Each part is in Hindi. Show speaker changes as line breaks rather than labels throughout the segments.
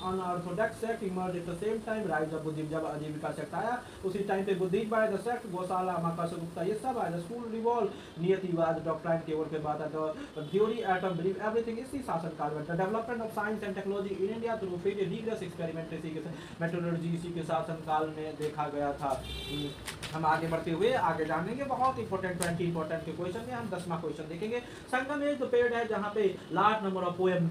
Unorthodox sect emerge at the same time, rise of Buddhism, जब आजीविका सेक्ट आया उसी टाइम पे बुद्धिज्म आया, द सेक्ट गौशाला माकाशा गुप्ता ये सब आया, द स्कूल रिवॉल्व नियतिवाद डॉक्ट्राइन केवल के बाद the theory atom believe everything, इसी शासनकाल में the development of science and technology in India through free rigorous experiment, इसी के मेट्रोलॉजी इसी के शासनकाल में देखा गया था। हम आगे बढ़ते हुए आगे जानेंगे बहुत इंपॉर्टेंट 20 इंपॉर्टेंट के क्वेश्चन में हम 10वां क्वेश्चन देखेंगे। संगम एक पीरियड है जहाँ पे लार्ज नंबर ऑफ पोएम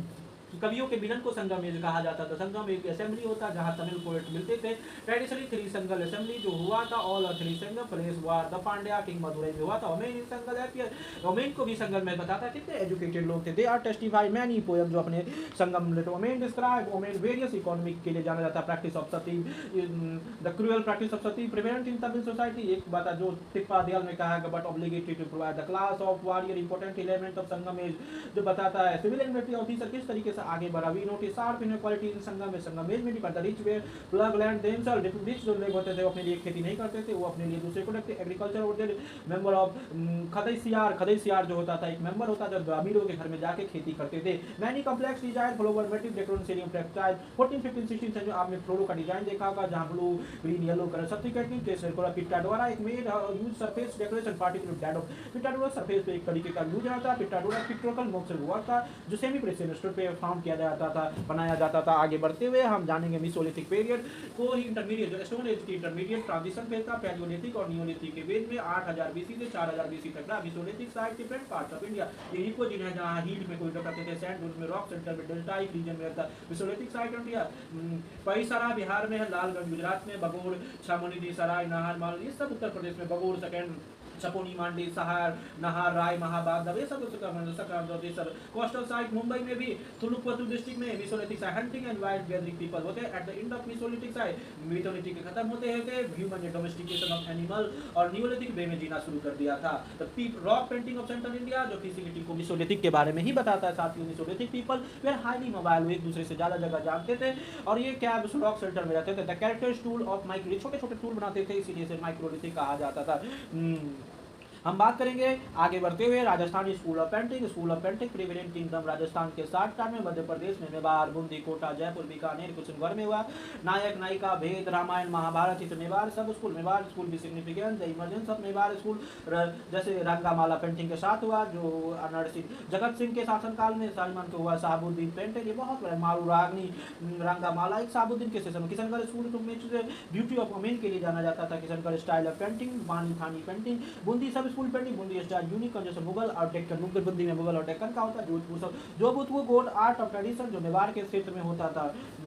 कवियों के मिलन को संगम युग कहा जाता था। संगम एक असेंबली होता जहां तमिल पोएट मिलते थे। ट्रेडिशनली थ्री संगल असेंबली जो हुआ था, ऑल और three Sangam place war the Pandya king Madurai में हुआ था। ओमेन इन संगल है, ओमेन को भी संगल में बताता कितने एजुकेटेड लोग थे। They are testify many poem जो अपने Sangam late women describe women various economic के लिए जाना जाता है। Practice of sati, the cruel practice of sati prevent in Tamil society, एक बात जो टिप्पा दयाल में कहा है, but obligatory to provide the class of warrior important element of Sangam age, जो बताता है सिविल एंड मिलिट्री ऑफिसर किस तरीके से आगे बढ़ा। We notice sharp inequality in Sangam में, संगम में depend the rich way plug land themselves, rich जो लोग होते थे वो अपने लिए खेती नहीं करते थे, वो अपने लिए दूसरे को रखते। एग्रीकल्चर होते मेंबर ऑफ खदैसियार, खदैसियार जो होता था एक मेंबर होता था जो अमीरों के घर में जाके खेती करते थे। Many complex design flower motif decoration textile 14 15 16 century, आपने फ्लोरो का डिजाइन देखा होगा जहां blue green yellow colour subsequently taste को पिटाडोरा एक made use surface decoration particular that of pietra dura surface पे एक तरीके का यूज होता था। पिटाडोरा पिक्टोरियल मॉक्स हुआ था जो सेमी प्रेसिडेंट पे फाउंड किया जाता था, बनाया जाता था। आगे बढ़ते हुए हम जानेंगे मेसोलिथिक पीरियड को ही इंटरमीडिएट जो स्टोन एज की इंटरमीडिएट ट्रांजिशन फेज था। पैलियोलिथिक और नियोलिथिक के बीच में 8000 बीसी से 4000 बीसी तक था। Mesolithic site different parts of India, ये इको जिन है जहां हीट में कोई करते थे, सैंड डून में रॉक, सेंटर में डेल्टा एक रीजन में था मेसोलिथिक साइट इंडिया। पैसरा बिहार में है, लालगंज गुजरात में, बगोर छामोनी सराय नहार माल ये सब उत्तर प्रदेश में, बगोर सेकंड छपोनी मांडी सहार नहार राय महाबाग दबे सब सब कोस्टल साइट मुंबई में भी थुलुकपतु डिस्ट्रिक्ट में Mesolithic site hunting and wild gathering people होते हैं। At the end of Mesolithic site Mesolithic के खत्म होते हैं ह्यूमन डोमेस्टिकेशन ऑफ एनिमल और नियोलिथिक वे में जीना शुरू कर दिया था। The rock painting of central India जो फिजिकलिटी को मेसोलिथिक के बारे में ही बताता है। साथियों मेसोलिथिक पीपल वे हाईली मोबाइल, वो एक दूसरे से ज्यादा जगह जानते थे और ये क्या रॉक सेंटर में रहते थे। The characters tool of micro, छोटे छोटे टूल बनाते थे इसीलिए से माइक्रोलिथिक कहा जाता था। हम बात करेंगे आगे बढ़ते हुए Rajasthani school of painting. School of painting prevalent kingdom Rajasthan के 60 में, मध्य प्रदेश में मेवाड़, बूंदी, कोटा, जयपुर, बीकानेर, कुशीनगर में हुआ। नायक नायिका भेद, रामायण, महाभारत, चित्र मेवाड़ सब स्कूल। मेवाड़ स्कूल भी significance the emergence of Mewar school, जैसे रंगामाला पेंटिंग के साथ हुआ जो अनर सिंह जगत सिंह के शासनकाल में सालिमान को हुआ। शहाबुद्दीन पेंटिंग ये बहुत बड़ा, मारू रागनी रंगामाला एक शहाबुद्दीन के सेशन। किशनगढ़ स्कूल में ब्यूटी ऑफ वुमेन के लिए जाना जाता था। किशनगढ़ स्टाइल ऑफ पेंटिंग, बानी थानी पेंटिंग, बूंदी सब school painting, Bundi style unique जैसे मुगल और डेक्कन, मुगल बूंदी में मुगल और डेक्कन का होता है। जोधपुर सब, जोधपुर गोड आर्ट ऑफ ट्रेडिशन जो मेवाड़ के क्षेत्र में होता था।